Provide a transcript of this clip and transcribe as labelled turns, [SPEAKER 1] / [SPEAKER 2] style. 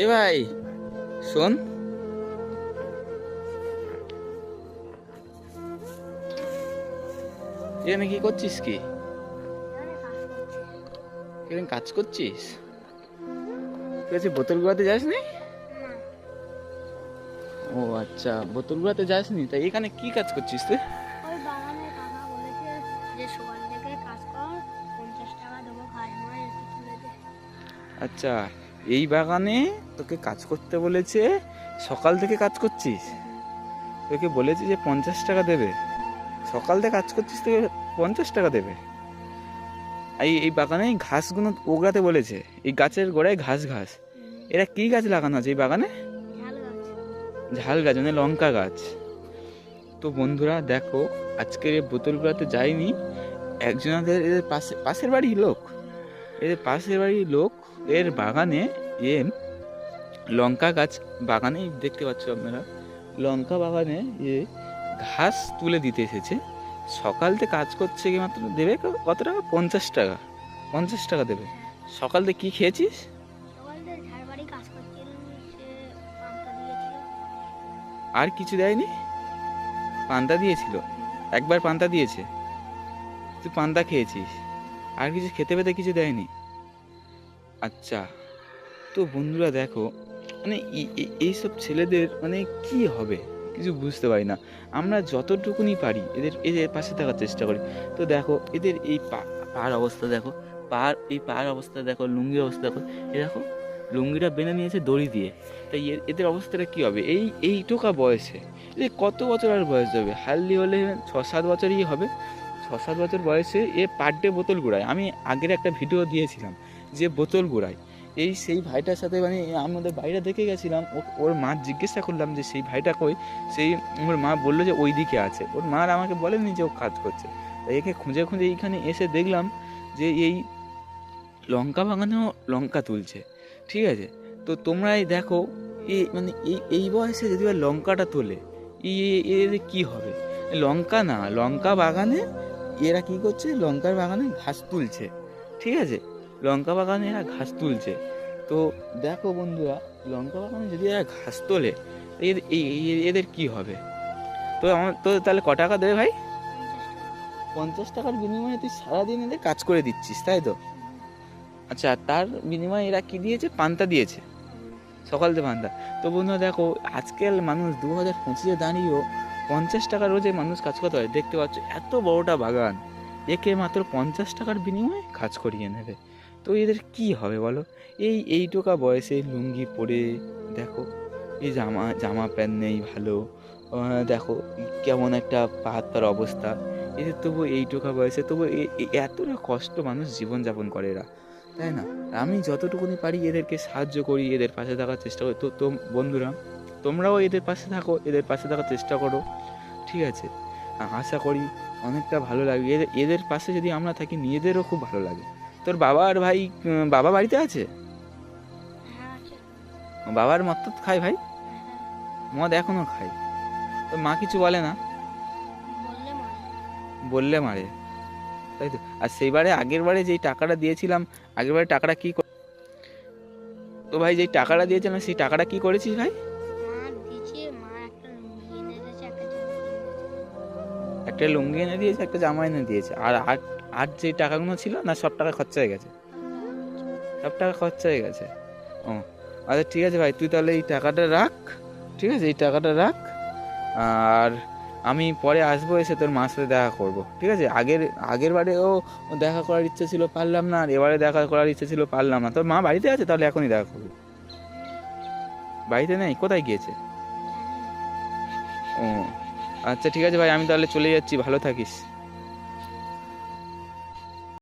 [SPEAKER 1] এ ভাই শোন, এখানে কি করছিস? কি এখানে কাজ করছিস? ঠিক আছে, বোতল গুলাতে যাসনি? ও আচ্ছা, বোতল গুলাতে যাসনি, তাই এখানে কি কাজ করছিস তুই?
[SPEAKER 2] ওই বাগানে কাকা বলেছে যে সকাল থেকে কাজ কর, 50 টাকা দেবো, ঘাস মারা একটু তুলে দে।
[SPEAKER 1] আচ্ছা, এই বাগানে তোকে কাজ করতে বলেছে, সকাল থেকে কাজ করছিস? তোকে বলেছে যে 50 টাকা দেবে, সকাল থেকে কাজ করছিস, তোকে 50 টাকা দেবে? এই এই বাগানে ঘাসগুলো ওগড়াতে বলেছে, এই গাছের গোড়ায় ঘাস ঘাস। এরা কি গাছ লাগানো আছে এই বাগানে?
[SPEAKER 2] ঝাল গাছ।
[SPEAKER 1] ঝাল গাছ মানে লঙ্কা গাছ। তো বন্ধুরা দেখো, আজকের এই বোতলগুলোতে যায়নি, একজনাদের এদের পাশের বাড়ির লোক, এদের পাশের বাড়ির লোক এর বাগানে এ লঙ্কা গাছ বাগানে দেখতে পাচ্ছ আপনারা, লঙ্কা বাগানে এ ঘাস তুলে দিতে এসেছে। সকাল থেকে কাজ করছে, কি মাত্র দেবে কত টাকা? 50 টাকা। 50 টাকা দেবে। সকাল থেকে কি খেয়েছিস?
[SPEAKER 2] সকাল থেকে ঝাড় বাড়ি কাজ করছিল, সে পান্তা দিয়েছিল।
[SPEAKER 1] আর কিছু দেয়নি? পান্তা দিয়েছিল, একবার পান্তা দিয়েছে, তুই পান্তা খেয়েছিস, আর কিছু খেতে পেতে কিছু দেয়নি? আচ্ছা, তো বন্ধুরা দেখো, মানে এইসব ছেলেদের মানে কি হবে কিছু বুঝতে পারি না। আমরা যতটুকুনি পারি এদের এদের পাশে থাকার চেষ্টা করি। তো দেখো এদের এই পার অবস্থা দেখো, পার অবস্থা দেখো, লুঙ্গির অবস্থা দেখো। এ দেখো, লুঙ্গিটা বেঁধে নিয়েছে দড়ি দিয়ে। তাই এদের অবস্থাটা কি হবে এইটুকা বয়সে? এদের কত বছর আর বয়স হবে? হার্ডলি হলে 6-7 বছরই হবে। 6-7 বছর বয়সে এ পার ডে বোতল গুড়ায়। আমি আগের একটা ভিডিও দিয়েছিলাম যে বোতল গুড়ায়। সেই ভাইটার সাথে মানে আমাদের বাইরে দেখে গেছিলাম, ওর মা জিজ্ঞাসা করলাম যে সেই ভাইটা কই, সেই ওর মা বললো যে ওই দিকে আছে। ওর মা আর আমাকে বলেনি যে ও কাজ করছে। তাই একে খুঁজে খুঁজে এইখানে এসে দেখলাম যে এই লঙ্কা বাগানেও লঙ্কা তুলছে। ঠিক আছে, তো তোমরাই দেখো, মানে এই বয়সে যদি বা লঙ্কাটা তোলে, এর কি হবে? লঙ্কা না, লঙ্কা বাগানে এরা কি করছে, লঙ্কার বাগানে ঘাস তুলছে। ঠিক আছে, লঙ্কা বাগানে এরা ঘাস তুলছে। তো দেখো বন্ধুরা, লঙ্কা বাগানে যদি এরা ঘাস তোলে, এদের কি হবে? তো তো তাহলে ক টাকা দেবে ভাই?
[SPEAKER 2] 50 টাকা।
[SPEAKER 1] 50 টাকার বিনিময়ে তুই সারাদিন এদের কাজ করে দিচ্ছিস, তাই তো? আচ্ছা, তার বিনিময়ে এরা কি দিয়েছে? পান্তা দিয়েছে, সকাল থেকে পান্তা। তো বন্ধুরা দেখো, আজকাল মানুষ 2025-এ দাঁড়িয়েও 50 টাকা রোজে মানুষ কাজ করতে হয়। দেখতে পাচ্ছ এত বড়টা বাগান, একে মাত্র 50 টাকার বিনিময়ে কাজ করিয়ে নেবে। তো এদের কি হবে বলো? এইটুকা বয়সে লুঙ্গি পরে দেখো, এই জামা জামা প্যান্ট নেই ভালো, দেখো কেমন একটা পা হাত পার অবস্থা। এদের তবু এইটুকা বয়সে তবু এতটা কষ্ট মানুষ জীবনযাপন করে এরা, তাই না? আমি যতটুকুনি পারি এদেরকে সাহায্য করি, এদের পাশে থাকার চেষ্টা করি। তো বন্ধুরা, তোমরাও এদের পাশে থাকো, এদের পাশে থাকার চেষ্টা করো। ঠিক আছে, আশা করি অনেকটা ভালো লাগবে। এদের পাশে যদি আমরা থাকি, নিজেদেরও খুব ভালো লাগে। তোর বাবা আর ভাই, বাবা বাড়িতে আছে?
[SPEAKER 2] হ্যাঁ আছে।
[SPEAKER 1] বাবার মদ টদ খায় ভাই?
[SPEAKER 2] হ্যাঁ,
[SPEAKER 1] মদ এখনো খায়? তোর মা কিছু বলে না?
[SPEAKER 2] বললে মারে।
[SPEAKER 1] বললে মারে, তাই তো? আর সেইবারে আগের বারে যেই টাকাটা দিয়েছিলাম, আগের বারে টাকাটা কি তো ভাই যেই টাকাটা দিয়েছিলাম সেই টাকাটা কি করেছিস ভাই?
[SPEAKER 2] মা দিয়েছে, মা একটা লুঙ্গি এনে দিয়েছে, একটা জামা এনে দিয়েছে।
[SPEAKER 1] একটা লুঙ্গি এনে দিয়েছে, একটা জামা এনে দিয়েছে। আর আর আর যে টাকাগুলো ছিল না, সব টাকা খরচা হয়ে গেছে? সব টাকা খরচা হয়ে গেছে। ও আচ্ছা, ঠিক আছে ভাই, তুই তাহলে এই টাকাটা রাখ। ঠিক আছে, এই টাকাটা রাখ। আর আমি পরে আসবো, এসে তোর মার সাথে দেখা করবো। ঠিক আছে, আগের বারেও দেখা করার ইচ্ছে ছিল, পারলাম না। আর এবারে দেখা করার ইচ্ছে ছিল, পারলাম না। তোর মা বাড়িতে আছে? তাহলে এখনই দেখা করবি। বাড়িতে নেই? কোথায় গিয়েছে?
[SPEAKER 2] জানি না।
[SPEAKER 1] ও আচ্ছা, ঠিক আছে ভাই, আমি তাহলে চলে যাচ্ছি, ভালো থাকিস।